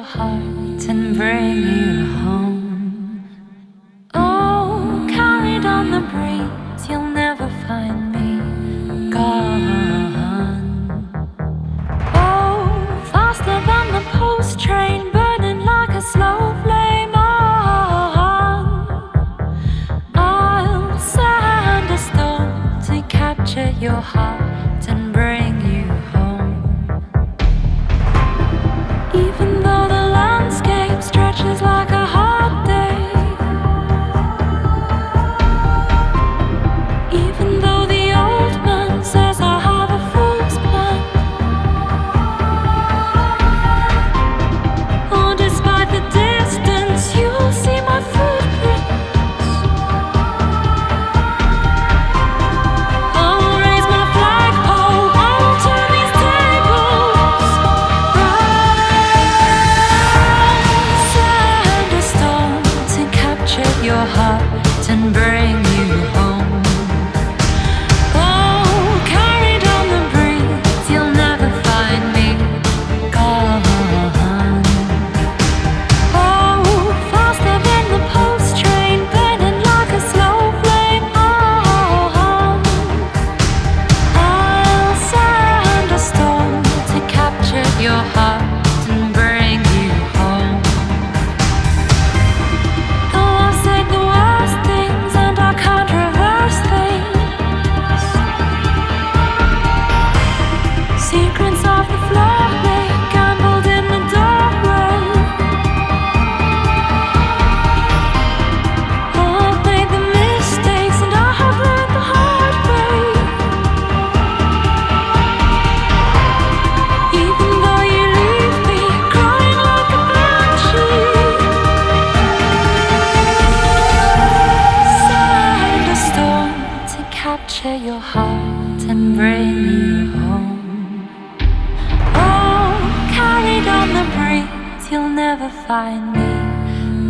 heart and bring you home. Oh, carried on the breeze, you'll never find me gone. Oh, faster than the post train, burning like a slow flame on. I'll send a storm to capture your heart and bring you home. Even though the landscape stretches like a hot day, even though the old man says I have a fool's plan, oh, despite the distance, you'll see my footprints. I'll raise my flagpole, I'll turn these tables round. Send a storm to capture your heart and bring you home. Oh, carried on the breeze, you'll never find me gone. Oh, faster than the post train, burning like a slow flame on. I'll send a storm to capture your heart and bring you home. Though I've said the worst things and I can't reverse things, secrets of the floodway gambled in the doorway. I've made the mistakes and I have learned the hard way. Even though you leave me crying like a banshee, send a storm to capture your heart and bring you home. Oh, carried on the breeze, you'll never find me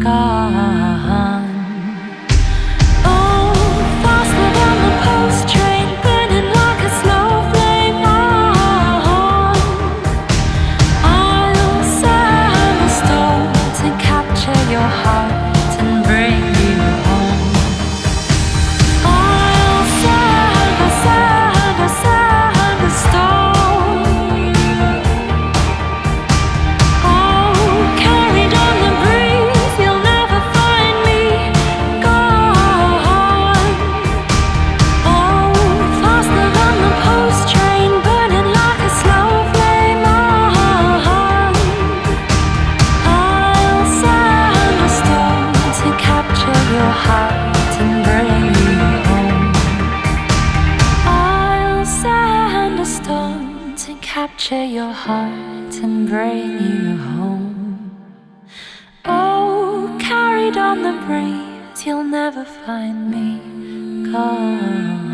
gone. Oh, faster than the post train, burning like a slow flame on. I'll send a storm to capture your heart and bring you home. I'll send a storm. Oh, carried on the breeze, you'll never find me gone. Oh, faster than the post train, burning like a slow flame on. I'll send a storm to capture your heart and bring you home. I'll send a storm to capture your heart and bring you home. Oh, carried on the breeze, you'll never find me gone.